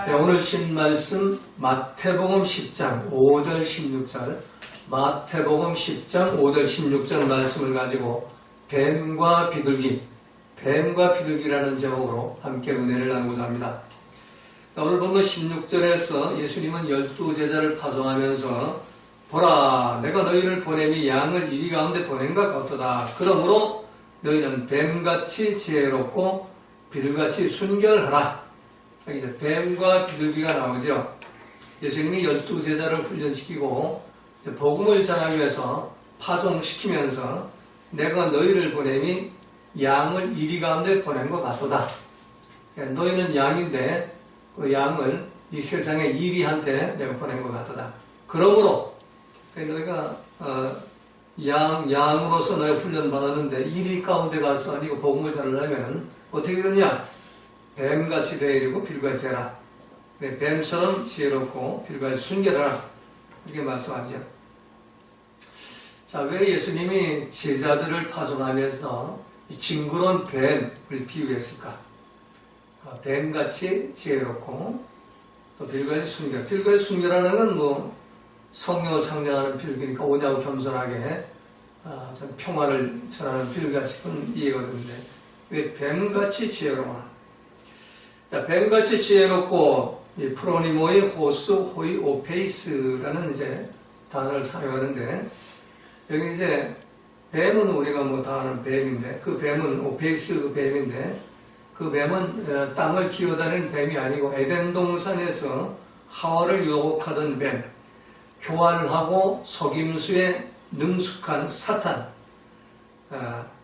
네, 오늘 신말씀 마태복음 10장 5절 16절 마태복음 10장 5절 16절 말씀을 가지고 뱀과 비둘기라는 제목으로 함께 은혜를 나누고자 합니다. 오늘 본문 16절에서 예수님은 12제자를 파송하면서 보라 내가 너희를 보냄이 양을 이리 가운데 보낸 것 같도다. 그러므로 너희는 뱀같이 지혜롭고 비둘기같이 순결하라. 이제 뱀과 비둘기가 나오죠. 예수님이 12제자를 훈련시키고 복음을 전하기 위해서 파송시키면서 내가 너희를 보냄이 양을 이리 가운데 보낸 것 같도다. 너희는 양인데 그 양을 이 세상의 이리한테 내가 보낸 것 같도다. 그러므로 너희가 양으로서 너희 훈련받았는데 이리 가운데 가서 이거 복음을 전하려면 어떻게 되느냐? 뱀같이 되리고 비둘기같이 되라. 뱀처럼 지혜롭고 비둘기같이 순결하라. 이렇게 말씀하죠. 자, 왜 예수님이 제자들을 파송하면서 징그러운 뱀을 비유했을까? 뱀같이 지혜롭고 또 비둘기같이 순결. 비둘기같이 순결하는 건 뭐 성령을 상징하는 비둘기니까 오냐고 겸손하게 평화를 전하는 비둘기같이 그런 이해가 되는데 왜 뱀같이 지혜로워? 자, 뱀같이 지혜롭고 이 프로니모이 호스 호이 오페이스라는 이제 단어를 사용하는데 여기 이제 뱀은 우리가 뭐 다 아는 뱀인데 그 뱀은 오페이스 그 뱀인데 그 뱀은 땅을 기어다니는 뱀이 아니고 에덴 동산에서 하와를 유혹하던 뱀, 교활하고 속임수에 능숙한 사탄.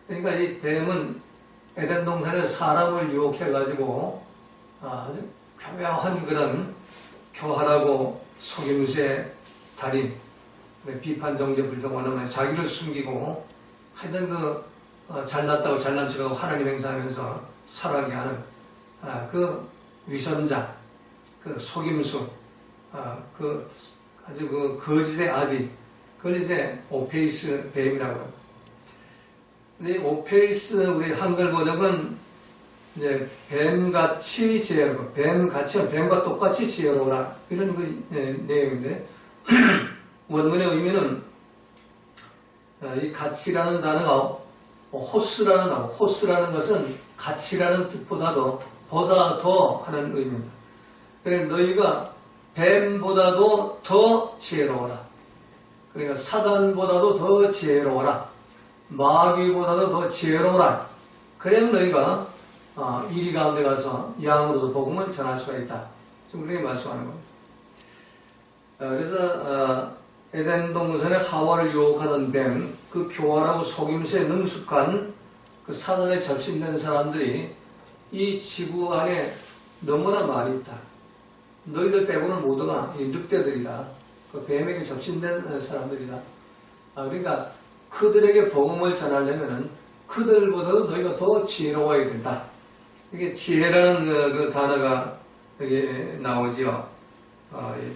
그러니까 이 뱀은 에덴 동산에 사람을 유혹해가지고 아주 교묘한 그런 교활하고 속임수의 달인, 비판 정죄 불평하는 자기를 숨기고 하여튼 잘났다고 잘난 척하고 하나님 행사하면서 살아가게 하는 그 위선자, 그 속임수, 그 아주 그 거짓의 아비, 그걸 이제 오페이스 뱀이라고 합니다. 근데 오페이스 우리 한글 번역은 이제 뱀같이 지혜롭고 뱀과 똑같이 지혜로우라 이런 그 내용인데 원문의 의미는 이 가치라는 단어가 호스라는 단어, 호스라는 것은 가치라는 뜻보다도 보다 더 하는 의미입니다. 그래서 너희가 뱀보다도 더 지혜로워라. 그러니까 사단보다도 더 지혜로워라. 마귀보다도 더 지혜로워라. 그래야 너희가 이리 가운데 가서 양으로서 복음을 전할 수가 있다. 지금 그렇게 말씀하는 겁니다. 그래서 에덴 동산에 하와를 유혹하던 뱀, 그 교활하고 속임수에 능숙한 그 사단에 접신된 사람들이 이 지구 안에 너무나 많이 있다. 너희들 빼고는 모두가 이 늑대들이다. 그 뱀에게 접신된 사람들이다. 그러니까 그들에게 복음을 전하려면은 그들보다도 너희가 더 지혜로워야 된다. 이게 지혜라는 그 단어가 여기 나오죠.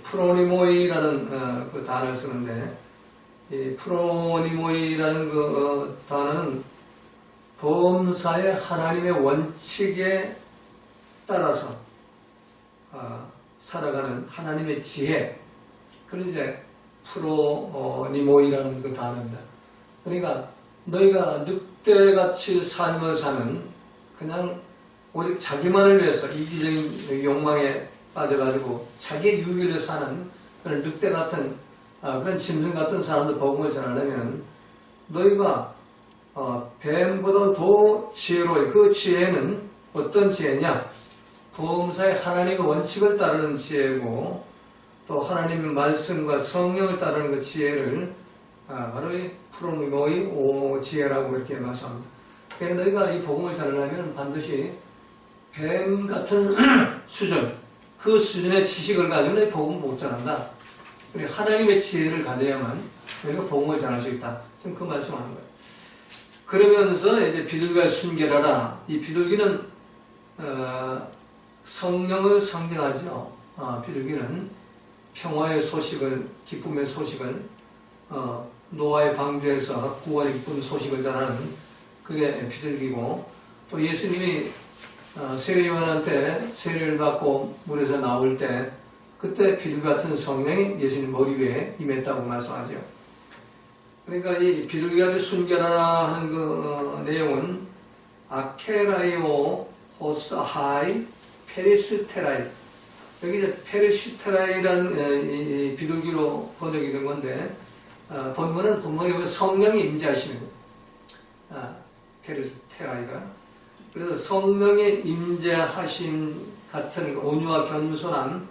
프로니모이라는 그 단어를 쓰는데, 이 프로니모이라는 그 단어는 범사의 하나님의 원칙에 따라서 살아가는 하나님의 지혜. 그걸 이제 프로니모이라는 그 단어입니다. 그러니까 너희가 늑대같이 삶을 사는 그냥 오직 자기만을 위해서 이기적인 욕망에 빠져가지고 자기의 유익을 위해서 사는 그런 늑대 같은 그런 짐승 같은 사람들 복음을 전하려면 너희가 뱀보다 더 지혜로워요. 그 지혜는 어떤 지혜냐? 범사의 하나님의 원칙을 따르는 지혜고 또 하나님의 말씀과 성령을 따르는 그 지혜를 바로 이 프로니모이 지혜라고 이렇게 말씀합니다. 그래서 너희가 이 복음을 전하려면 반드시 뱀 같은 수준, 그 수준의 지식을 가지고 너희 복음을 못 전한다. 하나님의 지혜를 가져야만 너희가 복음을 전할 수 있다. 지금 그 말씀하는 거예요. 그러면서 이제 비둘기가 순결하라. 이 비둘기는 성령을 상징하죠. 비둘기는 평화의 소식을, 기쁨의 소식을, 노아의 방주에서 구원의 기쁜 소식을 전하는 그게 비둘기고, 또 예수님이 세례요한한테 세례를 받고 물에서 나올 때 그때 비둘기 같은 성령이 예수님 머리 위에 임했다고 말씀하죠. 그러니까 이 비둘기같이 순결하라 하는 그 내용은 아케라이오 호스하이 페리스테라이, 여기 이제 페리스테라이라는 이 비둘기로 번역이 된 건데, 본문이 성령이 임재하시는 거예요. 페리스테라이가. 그래서 성령의 임재하심 같은 온유와 겸손한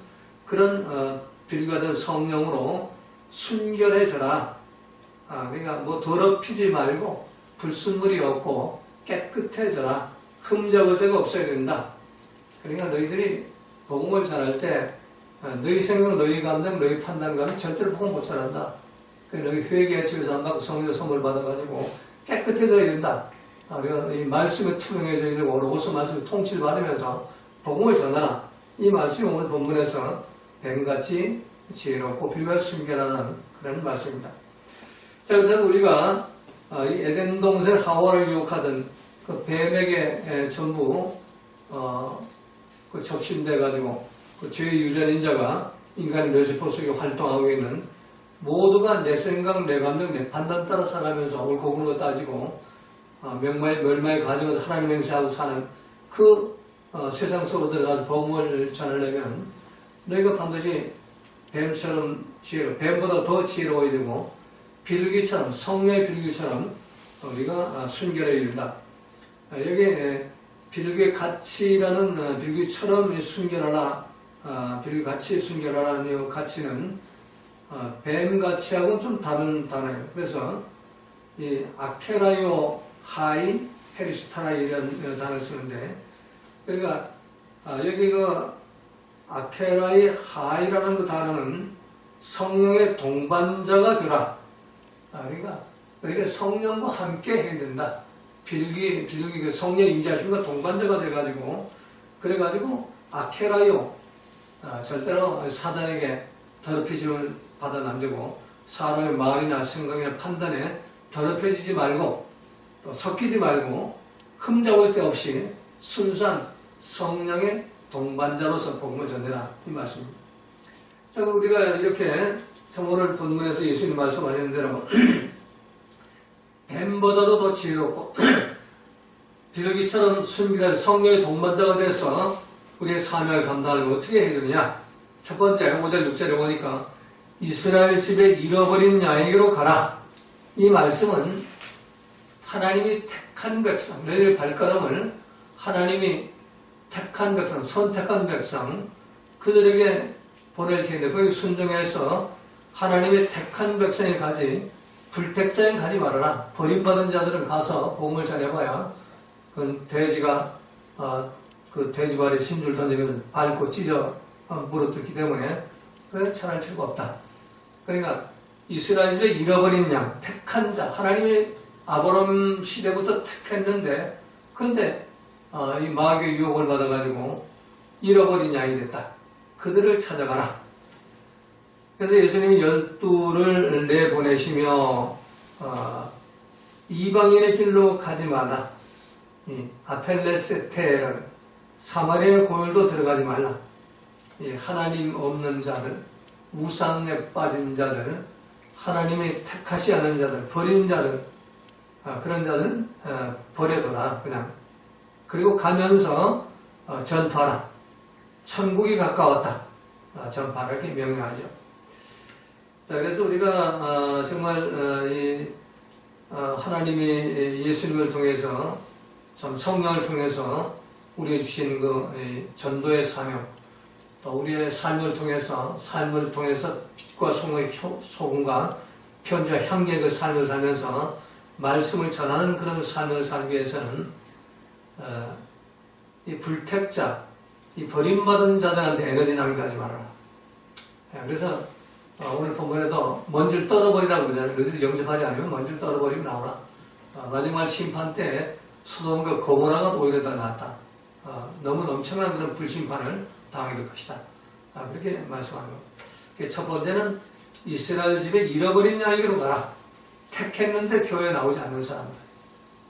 그런 비둘기 같은 성령으로 순결해져라. 그러니까 뭐 더럽히지 말고 불순물이 없고 깨끗해져라. 흠잡을 데가 없어야 된다. 그러니까 너희들이 복음을 전할 때 너희 생각, 너희 감정, 너희 판단과는 절대로 복음 못 전한다. 너희 회개의 집에서 안 받고 성령 선물 받아가지고 깨끗해져야 된다. 우리가 이 말씀에 투명해져야 되고 로고스 말씀에 통치를 받으면서 복음을 전하라. 이 말씀이 오늘 본문에서 뱀같이 지혜롭고 비밀과 순결하는 그런 말씀입니다. 자, 그래서 우리가 이 에덴 동산 하와를 유혹하던 그 뱀에게 전부 그 접신돼 가지고 그 죄의 유전인자가 인간의 르시퍼 속에 활동하고 있는 모두가 내 생각, 내 감정, 내 판단 따라 살아가면서 옳고 그른 거 따지고 멸망의 가정을 하나님 행세하고 사는 그 세상 속으로 들어가서 복음을 전하려면 너희가 반드시 뱀처럼 뱀보다 더 지혜로워야 되고 비둘기처럼, 성령의 비둘기처럼 우리가 순결해야 된다. 여기에 비둘기의 가치라는 비둘기처럼 순결하라, 비둘기같이 순결하라는 가치는 뱀가치하고는 좀 다른 단어예요. 그래서 이 아케라이오 하이 페리스타라이라는 단어를 쓰는데, 그러니까 여기 그 아케라이 하이라는 그 단어는 성령의 동반자가 되라. 그러니까 성령과 함께 해야 된다. 비둘기 그 성령 임재하심과 동반자가 돼가지고, 그래가지고 아케라이오, 절대로 사단에게 더럽혀짐을 받아는 안 되고 사람의 말이나 생각이나 판단에 더럽혀지지 말고 또 섞이지 말고 흠잡을 데 없이 순수한 성령의 동반자로서 복음을 전해라, 이 말씀입니다. 자, 우리가 이렇게 오늘 본문에서 예수님 말씀하시는 대로 뱀보다도 더 지혜롭고 비둘기처럼 순결한 성령의 동반자가 돼서 우리의 사명을 감당하려면 어떻게 해야 되느냐? 첫 번째 5절 6절에 보니까 이스라엘 집에 잃어버린 양에게로 가라. 이 말씀은 하나님이 택한 백성, 너희의 발걸음을 하나님이 택한 백성, 선택한 백성, 그들에게 보낼 텐데 거기 순종해서 하나님의 택한 백성이 가지 불택자는 가지 말아라. 버림받은 자들은 가서 복음을 전해봐야 그 돼지가 그 돼지발에 심줄 던지면 밟고 찢어 물어뜯기 때문에 전할 필요가 없다. 그러니까 이스라엘 집에 잃어버린 양, 택한 자, 하나님이 아브라함 시대부터 택했는데 그런데 이 마귀의 유혹을 받아가지고 잃어버린 양이 됐다. 그들을 찾아가라. 그래서 예수님이 12를 내보내시며 이방인의 길로 가지 마라. 아펠레세테라는 사마리아 고을도 들어가지 말라. 하나님 없는 자들, 우상에 빠진 자들, 하나님이 택하지 않은 자들, 버린 자들, 그런 자들은 버려둬라, 그냥. 그리고 가면서 전파하라. 천국이 가까웠다. 전파하라, 이렇게 명령하죠. 자, 그래서 우리가 정말 하나님이 예수님을 통해서, 참 성령을 통해서 우리에게 주신 그 전도의 사명, 또 우리의 삶을 통해서 빛과 소금과 편지와 향기의 그 삶을 살면서 말씀을 전하는 그런 삶을 살기 위해서는 이 불택자, 이 버림받은 자들한테 에너지 낭비하지 말아라. 그래서 오늘 본문에도 먼지를 떨어버리라고 그러잖아요. 너희들 영접하지 않으면 먼지를 떨어버리면 나오라. 마지막 심판 때 소돔과 고모라가 오히려 더 낫다. 너무 엄청난 그런 불심판을 당하게 될 것이다. 그렇게 말씀하는 겁니다. 첫 번째는 이스라엘 집에 잃어버린 양에게로 가라. 택했는데 교회에 나오지 않는 사람들,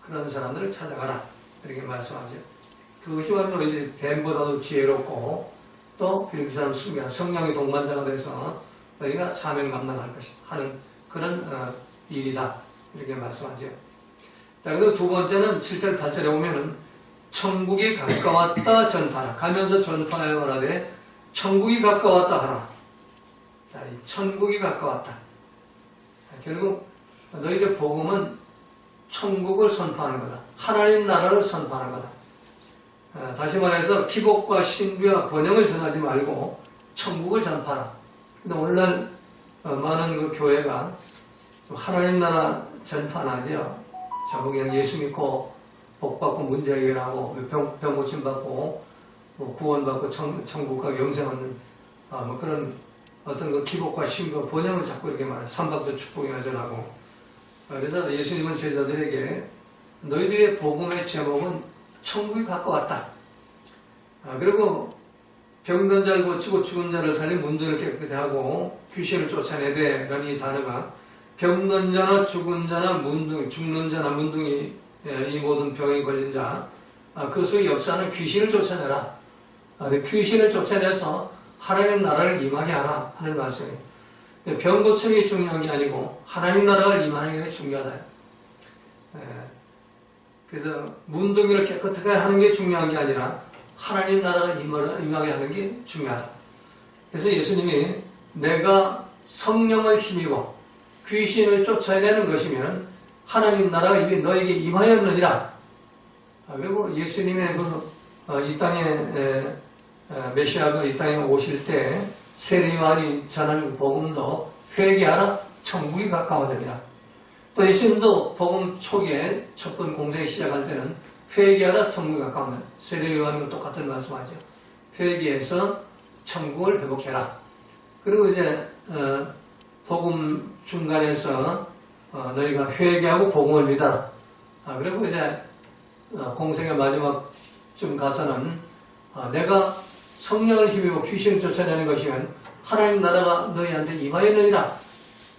그런 사람들을 찾아가라. 이렇게 말씀하죠. 그것이 바로 너희들이 뱀보다도 지혜롭고 또 빌비산 순결한 성령의 동반자가 돼서 너희가 사명 감당할 것이다 하는 그런 일이다 이렇게 말씀하죠. 자, 그리고 두 번째는 7절 8절에 보면은 천국이 가까웠다 전파하라. 가면서 전파하여 말하되 천국이 가까웠다 하라. 자, 이 천국이 가까웠다. 결국 너희들 복음은 천국을 선포하는 거다. 하나님 나라를 선포하는 거다. 다시 말해서 기복과 신비와 번영을 전하지 말고 천국을 전파하라. 근데 오늘날 많은 그 교회가 하나님 나라 전파 안 하죠. 전부 그냥 예수 믿고 복 받고 문제 해결하고 병 고침 받고 뭐 구원 받고 천국과 영생 얻는 뭐 그런 어떤 그 기복과 신비와 번영을 자꾸 이렇게 말해. 삼박조 축복이나 전하고. 그래서 예수님은 제자들에게 너희들의 복음의 제목은 천국이 가까웠다. 그리고 병든 자를 고치고 죽은 자를 살린 문둥이를 깨끗게 하고 귀신을 쫓아내되 라는 이 단어가 병든 자나 죽은 자나 문둥이, 죽는 자나 문둥이, 이 모든 병이 걸린 자, 그 속에 역사는 귀신을 쫓아내라. 귀신을 쫓아내서 하나님 나라를 임하게 하라 하는 말씀이에요. 병 고침이 중요한 게 아니고 하나님 나라를 임하는 게 중요하다. 그래서 문둥이를 깨끗하게 하는 게 중요한 게 아니라 하나님 나라가 임하게 하는 게 중요하다. 그래서 예수님이 내가 성령을 힘입어 귀신을 쫓아내는 것이면 하나님 나라가 이미 너에게 임하였느니라. 그리고 예수님의 이 땅에 메시아가 이 땅에 오실 때 세례요한이 전하는 복음도 회개하라 천국이 가까워되리라. 또 예수님도 복음 초기에 첫 번 공생이 시작할 때는 회개하라 천국이 가까워되리라. 세례요한과 똑같은 말씀하죠. 회개해서 천국을 회복해라. 그리고 이제 복음 중간에서 너희가 회개하고 복음을 믿어라. 그리고 이제 공생의 마지막쯤 가서는 내가 성령을 힘입어 귀신을 쫓아내는 것이면 하나님 나라가 너희한테 임하였느니라.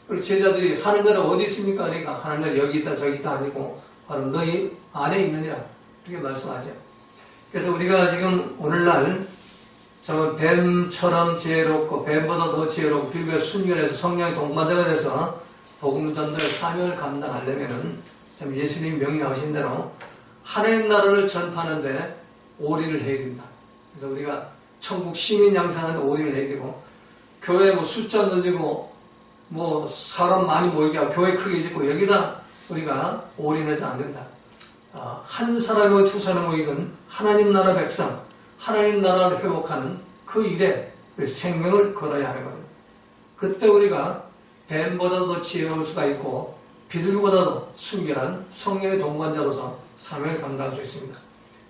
그리고 제자들이 하나님 나라 어디 있습니까? 그러니까 하나님 나라 여기 있다 저기 있다 아니고 바로 너희 안에 있느니라. 이렇게 말씀하죠. 그래서 우리가 지금 오늘날 정말 뱀처럼 지혜롭고 뱀보다 더 지혜롭고 빌비가 순결해서 성령의 동반자가 돼서 복음 전도의 사명을 감당하려면은 참 예수님이 명령하신 대로 하나님 나라를 전파하는데 올인을 해야 된다. 그래서 우리가 천국 시민 양산하는데 올인을 해야 되고 교회 뭐 숫자 늘리고 뭐 사람 많이 모이게 하고 교회 크게 짓고 여기다 우리가 올인해서 안 된다. 한 사람이고 두 사람이든 하나님 나라 백성 하나님 나라를 회복하는 그 일에 생명을 걸어야 하는 겁니다. 그때 우리가 뱀보다도 지혜로울 수가 있고 비둘기보다도 순결한 성령의 동반자로서 사명을 감당할 수 있습니다.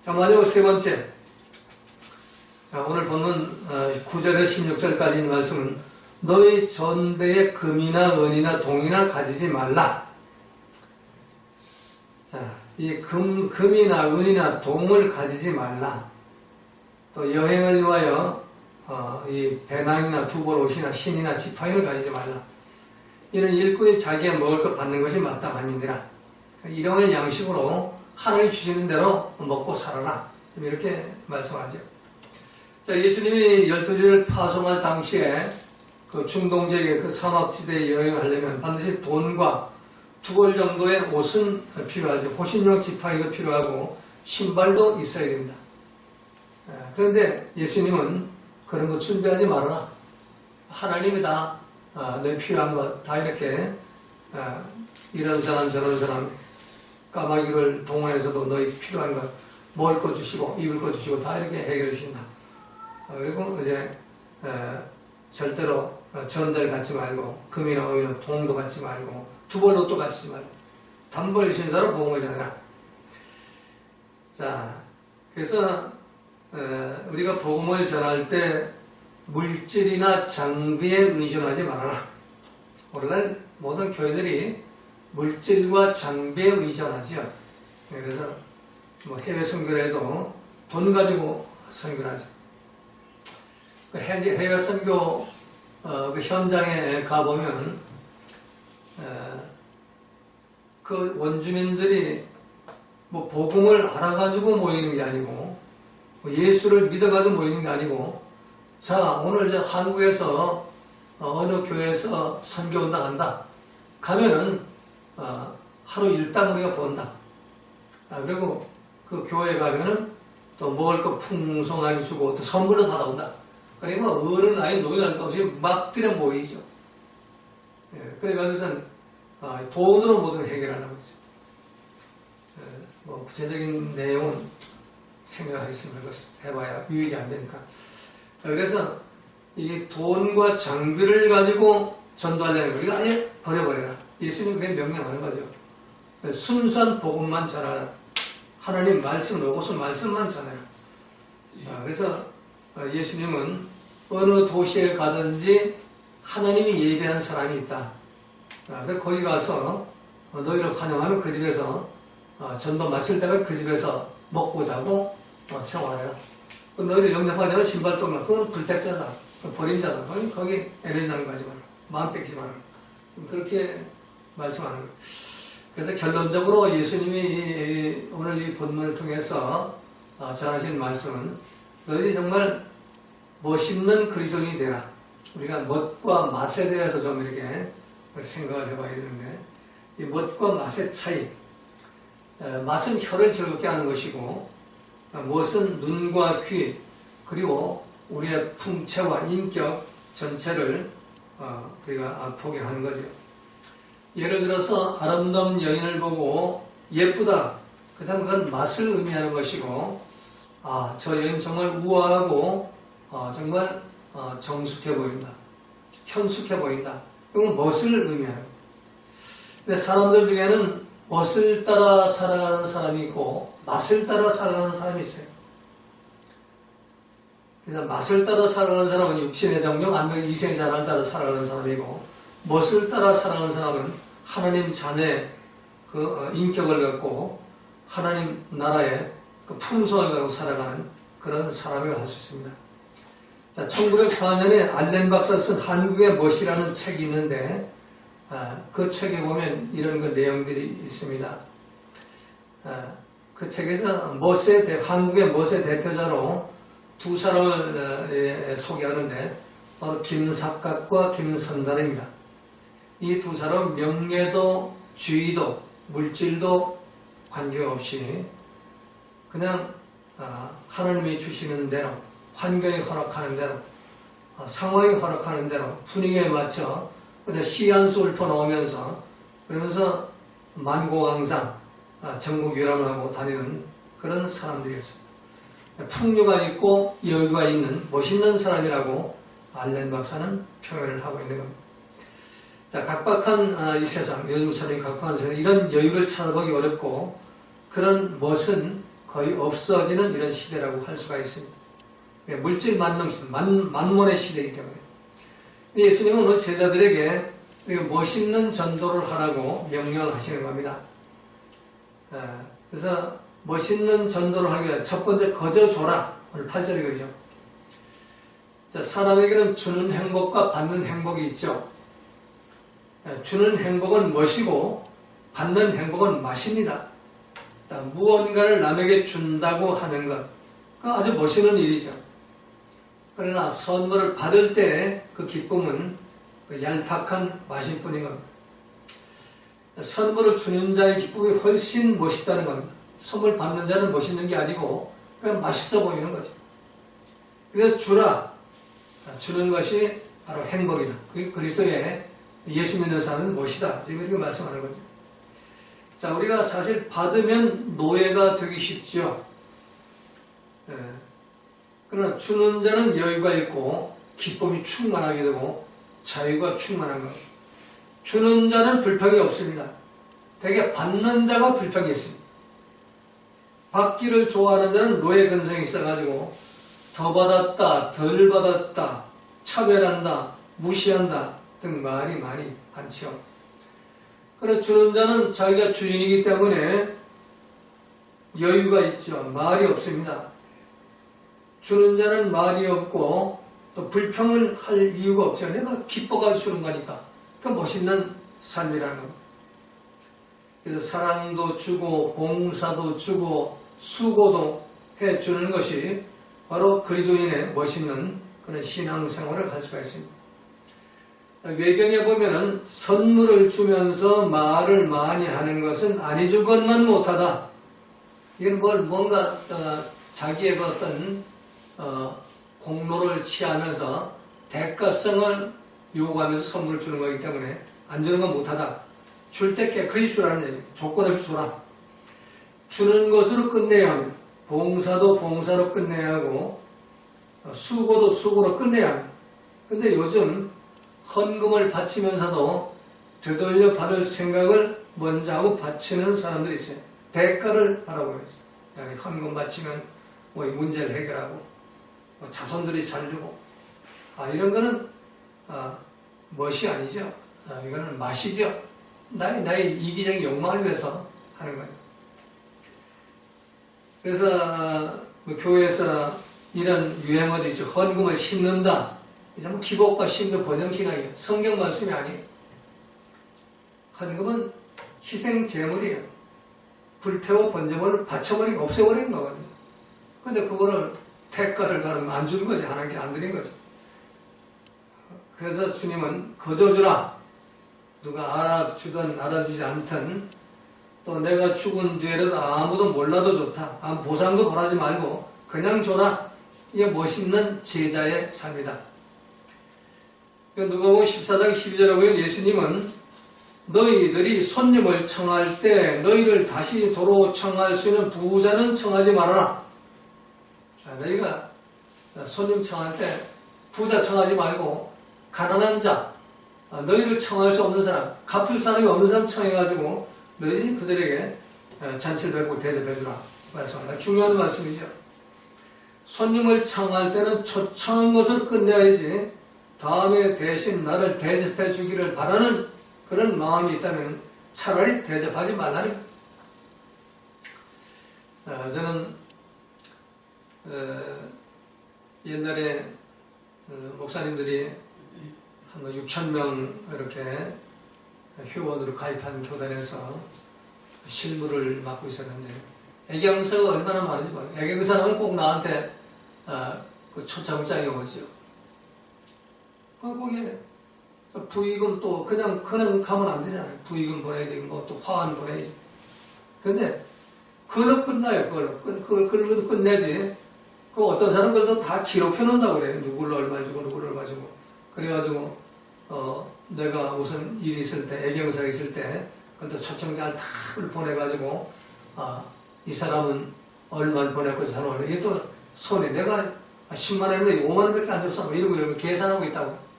자, 마지막 세 번째, 오늘 본문 9절에서 16절까지 있는 말씀은 너희 전대에 금이나 은이나 동이나 가지지 말라. 자, 이 금이나 은이나 동을 가지지 말라. 또 여행을 위하여 이 배낭이나 두벌 옷이나 신이나 지팡이를 가지지 말라. 이는 일꾼이 자기가 먹을 것 받는 것이 마땅함이니라. 일용할 양식으로 하나님 주시는 대로 먹고 살아라. 이렇게 말씀하죠. 자, 예수님이 12지를 파송할 당시에 그 중동 지역의 그 사막지대에 여행을 하려면 반드시 돈과 두 벌 정도의 옷은 필요하죠. 호신용 지팡이도 필요하고 신발도 있어야 됩니다. 그런데 예수님은 그런 거 준비하지 말아라. 하나님이 다 내 필요한 것 다 이렇게 이런 사람 저런 사람 까마귀를 동원해서도 너희 필요한 것 먹을 거 주시고 입을 거 주시고 다 이렇게 해결해 주신다. 그리고 이제 절대로 전대를 갖지 말고 금이나 은이나 동도 갖지 말고 두벌 옷도 갖지 말고 단벌 신사로 복음을 전해라. 자, 그래서 우리가 복음을 전할 때 물질이나 장비에 의존하지 말아라. 오늘날 모든 교회들이 물질과 장비에 의존하죠. 그래서 뭐 해외 선교를 돈 가지고 선교를 하죠. 해외 선교 그 현장에 가보면 그 원주민들이 뭐 복음을 알아가지고 모이는 게 아니고 예수를 믿어가지고 모이는 게 아니고, 자, 오늘 저 한국에서 어느 교회에서 선교 온다 한다. 가면은 하루 일당 우리가 번다. 그리고 그 교회에 가면은 또 먹을 거 풍성하게 주고 또 선물도 받아온다. 그러니까 어른, 아이, 노인 것 없이 막 들여 모이죠. 그래가지고선 돈으로 모든 걸 해결하려고 그러죠. 뭐 구체적인 내용은 생각하겠습니다. 해봐야 유익이 안 되니까. 그래서 이 돈과 장비를 가지고 전도하려는 거, 이거 아예 버려버려라. 예수님이 그게 명령하는 거죠. 순수한 복음만 전하라. 하나님 말씀, 로고스 말씀만 전해라. 그래서 예수님은 어느 도시에 가든지 하나님이 예배한 사람이 있다. 그래서 거기 가서 너희를 환영하면 그 집에서 전도 마칠 때까지 그 집에서 먹고 자고 생활해라. 너희를 영접하지 않은 신발동나, 그건 불택자다. 버린 자다. 거기 에너지당 가지 마라. 마음 뺏지 마라. 그렇게 말씀하는 거예요. 그래서 결론적으로 예수님이 오늘 이 본문을 통해서 전하신 말씀은 너희들이 정말 멋있는 그리스도인이 되라. 우리가 멋과 맛에 대해서 좀 이렇게 생각을 해봐야겠는데, 이 멋과 맛의 차이. 맛은 혀를 즐겁게 하는 것이고, 멋은 눈과 귀, 그리고 우리의 풍채와 인격 전체를 우리가 보게 하는 거죠. 예를 들어서 아름다운 여인을 보고 예쁘다. 그 다음 그건 맛을 의미하는 것이고, 저 여인 정말 우아하고 정말 정숙해 보인다. 현숙해 보인다. 이건 멋을 의미하는 거예요. 근데 사람들 중에는 멋을 따라 살아가는 사람이 있고 맛을 따라 살아가는 사람이 있어요. 그래서 맛을 따라 살아가는 사람은 육신의 정령, 안경, 이생의 자랑을 따라 살아가는 사람이고, 멋을 따라 살아가는 사람은 하나님 자녀의 그 인격을 갖고 하나님 나라의 그 품성을 갖고 살아가는 그런 사람을 할 수 있습니다. 자, 1904년에 알렌 박사가 쓴 한국의 멋이라는 책이 있는데, 그 책에 보면 이런 그 내용들이 있습니다. 그 책에서 한국의 멋의 대표자로 두 사람을 소개하는데, 바로 김삿갓과 김선달입니다. 이 두 사람은 명예도, 주의도, 물질도 관계없이 그냥 하나님이 주시는 대로, 환경이 허락하는 대로, 상황이 허락하는 대로 분위기에 맞춰 시 한 수 읊어놓으면서, 그러면서 만고강상 전국 유람을 하고 다니는 그런 사람들이었습니다. 풍요가 있고 여유가 있는 멋있는 사람이라고 알렌 박사는 표현을 하고 있는 겁니다. 자, 각박한 이 세상, 요즘 사람이 각박한 세상, 이런 여유를 찾아보기 어렵고 그런 멋은 거의 없어지는 이런 시대라고 할 수가 있습니다. 물질 만몬의 시대이기 때문에. 예수님은 오늘 제자들에게 멋있는 전도를 하라고 명령을 하시는 겁니다. 그래서 멋있는 전도를 하기 위해 첫 번째 거저 줘라. 오늘 8절이 그러죠. 자, 사람에게는 주는 행복과 받는 행복이 있죠. 주는 행복은 멋이고 받는 행복은 맛입니다. 자, 무언가를 남에게 준다고 하는 것, 아주 멋있는 일이죠. 그러나 선물을 받을 때 그 기쁨은 얄팍한 맛일 뿐인 겁니다. 선물을 주는 자의 기쁨이 훨씬 멋있다는 겁니다. 선물 받는 자는 멋있는 게 아니고 그냥 맛있어 보이는 거죠. 그래서 주라. 주는 것이 바로 행복이다. 그게 그리스도의 예수 믿는 사람은 멋이다. 지금 이렇게 말씀하는 거죠. 자, 우리가 사실 받으면 노예가 되기 쉽죠. 그러나 주는 자는 여유가 있고 기쁨이 충만하게 되고 자유가 충만한 겁니다. 주는 자는 불평이 없습니다. 대개 받는 자가 불평이 있습니다. 받기를 좋아하는 자는 노예 근성이 있어가지고 더 받았다, 덜 받았다, 차별한다, 무시한다 등 말이 많이 많죠. 그러나 주는 자는 자기가 주인이기 때문에 여유가 있죠. 말이 없습니다. 주는 자는 말이 없고 또 불평을 할 이유가 없죠. 내가 기뻐가지고 주는 거니까. 그 멋있는 삶이라는 겁니다. 그래서 사랑도 주고 봉사도 주고 수고도 해주는 것이 바로 그리스도인의 멋있는 그런 신앙생활을 할 수가 있습니다. 외경에 보면은 선물을 주면서 말을 많이 하는 것은 아니 주건만 못하다. 이건 뭔가 자기의 그 어떤 공로를 취하면서 대가성을 요구하면서 선물을 주는 거기 때문에 안 주는 건 못하다. 줄 때 깨끗이 주라는 얘기. 조건 없이 주라. 주는 것으로 끝내야 합니다. 봉사도 봉사로 끝내야 하고 수고도 수고로 끝내야 합니다. 근데 요즘 헌금을 바치면서도 되돌려 받을 생각을 먼저 하고 바치는 사람들이 있어요. 대가를 바라보고 있어요. 헌금 바치면 뭐 문제를 해결하고 뭐 자손들이 잘 주고 이런 거는 멋이 아니죠. 이거는 맛이죠. 나의 이기적인 욕망을 위해서 하는 거예요. 그래서 교회에서 이런 유행어도 있죠. 헌금을 심는다. 이 참 기복과 신도 번영신앙이에요. 성경 말씀이 아니에요. 헌금은 희생 제물이에요. 불태워 번제물을 바쳐버리고 없애버리는 거거든요. 근데 그거를 대가를 가르면 안 주는 거지. 하나님께 안 드린 거지. 그래서 주님은 거저 주라. 누가 알아주든 알아주지 않든 또 내가 죽은 뒤에라도 아무도 몰라도 좋다. 보상도 바라지 말고 그냥 줘라. 이게 멋있는 제자의 삶이다. 누가복음 14장 12절에 보면 예수님은 너희들이 손님을 청할 때 너희를 다시 도로 청할 수 있는 부자는 청하지 말아라. 너희가 손님 청할 때 부자 청하지 말고 가난한 자, 너희를 청할 수 없는 사람, 갚을 사람이 없는 사람 청해가지고 너희들이 그들에게 잔치를 베풀고 대접해주라. 말씀합니다. 중요한 말씀이죠. 손님을 청할 때는 초청한 것을 끝내야지 다음에 대신 나를 대접해 주기를 바라는 그런 마음이 있다면 차라리 대접하지 말라는 저는 옛날에 목사님들이 한 6,000명 이렇게 회원으로 가입한 교단에서 실무를 맡고 있었는데 애경사가 얼마나 많은지 봐요. 애경사는 꼭 나한테 그 초청장이 오죠. 거기에 부의금 또 그냥 가면 안 되잖아요. 부의금 보내야 되고 뭐 또 화환 보내야지. 근데 그걸로 끝나요. 그걸로 끝내지. 그 어떤 사람들도 다 기록해 놓는다고 그래요. 누구를 얼마 주고 누구를 얼마 주고. 그래가지고 내가 무슨 일이 있을 때 애경사가 있을 때 그것도 초청장을 다 보내가지고 이 사람은 얼마를 보냈고 저 사람은 얼마. 이게 또 손에 내가 10만 원인데 5만 원밖에 안 줬어. 뭐 이러고 계산하고 있다고.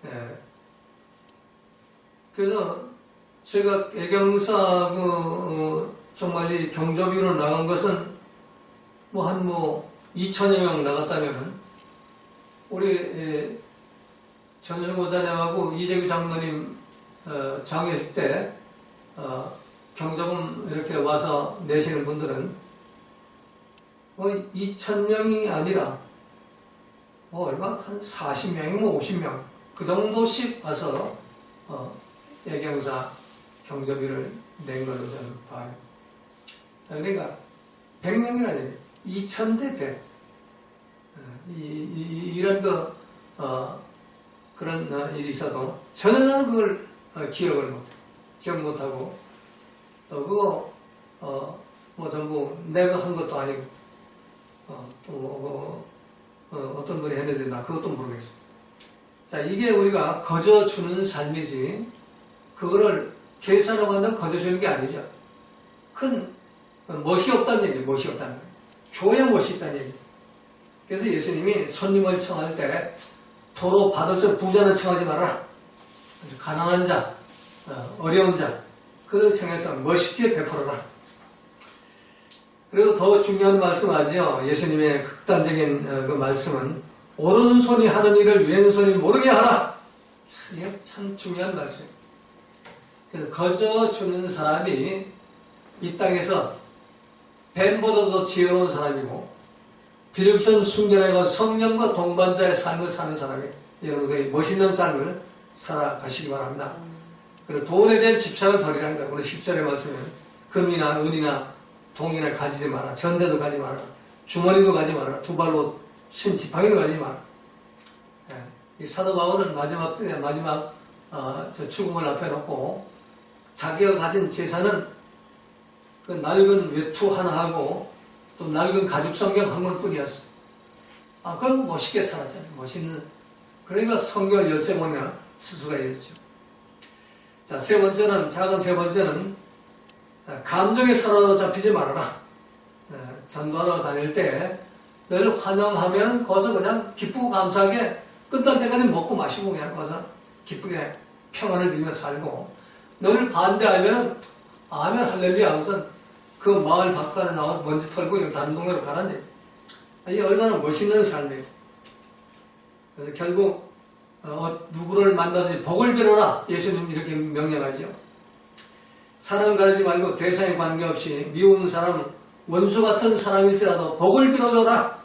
예. 그래서 제가 애경사 정말 이 경조비로 나간 것은 한 2천여 명 나갔다면은 우리 전현 모자님하고 이재규 장로님 장례식 때 경조금 이렇게 와서 내시는 분들은 2,000명이 아니라 얼마 한 40명이 50명 그 정도씩 와서 애경사 경조비를 낸 걸로 저는 봐요. 그러니까 100명이 아니에요. 2,000대 100. 이런 그런 일이 있어도 전혀 나는 그걸 기억을 못해요. 기억 못하고 또 그거 전부 내가 한 것도 아니고 또 어떤 분이 했는지 나 그것도 모르겠어요. 자, 이게 우리가 거저 주는 삶이지 그거를 계산하고 한다면 거저 주는 게 아니죠. 큰 멋이 없다는 얘기예요. 멋이 없다는 거예요. 줘야 멋이 있다는 얘기예요. 그래서 예수님이 손님을 청할 때 도로 받을 수 부자는 청하지 마라. 가난한 자, 어려운 자 그들 청해서 멋있게 베풀어라. 그리고 더 중요한 말씀하죠. 예수님의 극단적인 그 말씀은 오른손이 하는 일을 왼손이 모르게 하라. 이게 참 중요한 말씀이에요. 그래서 거저 주는 사람이 이 땅에서 뱀보다도 지혜로운 사람이고 비름선 순결하고 성령과 동반자의 삶을 사는 사람이 여러분들이 멋있는 삶을 살아가시기 바랍니다. 그리고 돈에 대한 집착을 버리라는 거예요. 오늘 10절의 말씀은 금이나 은이나 동인을 가지지 마라. 전대도 가지 마라. 주머니도 가지 마라. 두 발로 신 지팡이도 가지 마라. 이 사도 바울은 마지막 저 죽음을 앞에 놓고 자기가 가진 재산은 그 낡은 외투 하나하고 또 낡은 가죽 성경 한 권뿐이었어. 그리고 멋있게 살았잖아요. 멋있는. 그러니까 성경을 열세 권이나 쓸 수가 있었죠. 자, 작은 세 번째는 감정에 사로잡히지 말아라. 전도하러 다닐 때 너를 환영하면 거기서 그냥 기쁘고 감사하게 끝날 때까지 먹고 마시고 그냥 거기서 기쁘게 평안을 빌며 살고, 너를 반대하면 아멘 할렐루야 하고서 그 마을 바깥에 나와 먼지 털고 다른 동네로 가라니. 이게 얼마나 멋있는 삶이에요. 그래서 결국 누구를 만나든지 복을 빌어라. 예수님 이렇게 명령하죠. 사람 가리지 말고 대상에 관계없이 미운 사람, 원수 같은 사람일지라도 복을 빌어줘라.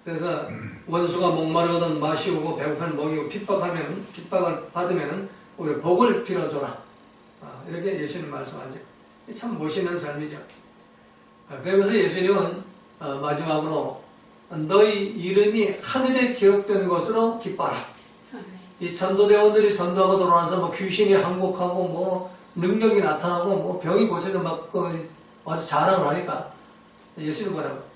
그래서 원수가 목마르거든 마시우고 배고프면 먹이고 핍박을 받으면 우리 복을 빌어줘라. 이렇게 예수님 말씀하죠. 참 멋있는 삶이죠. 그러면서 예수님은 마지막으로 너희 이름이 하늘에 기록된 것으로 기뻐하라. 이 전도대원들이 전도하고 돌아와서 뭐 귀신이 항복하고 뭐 능력이 나타나고 뭐 병이 고쳐서 막 와서 자랑을 하니까 예수님 뭐라고?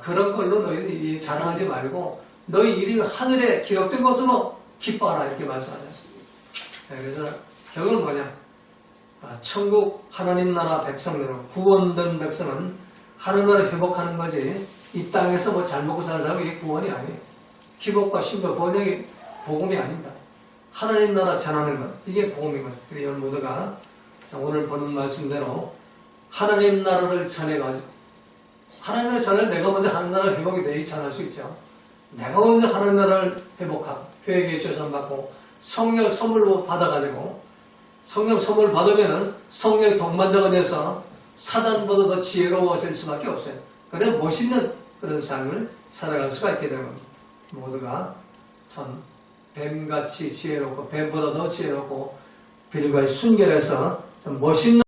그런 걸로 너희들이 자랑하지 말고 너희 이름이 하늘에 기록된 것으로 기뻐하라 이렇게 말씀하죠. 그래서 결국은 뭐냐? 천국 하나님 나라 백성들은 구원된 백성은 하늘 나라를 회복하는 거지 이 땅에서 뭐 잘 먹고 사는 사람이 이게 구원이 아니에요. 기복과 신과 번영이 복음이 아닙니다. 하나님 나라 전하는 것 이게 복음인 거죠. 그래서 여러분 모두가 오늘 보는 말씀대로 하나님 나라를 전해가지고 하나님 나라를 전해 내가 먼저 하나님 나라를 회복이 되지 전할 수 있죠. 내가 먼저 하나님 나라를 회복하고 회개의 조전받고 성령 선물로 받아가지고 성령 선물 받으면 성령의 동반자가 돼서 사단보다 더 지혜로워질 수밖에 없어요. 그래서 멋있는 그런 삶을 살아갈 수가 있게 되는 겁니다. 모두가 참 뱀같이 지혜롭고 뱀보다 더 지혜롭고 빌과 순결해서 좀 멋있는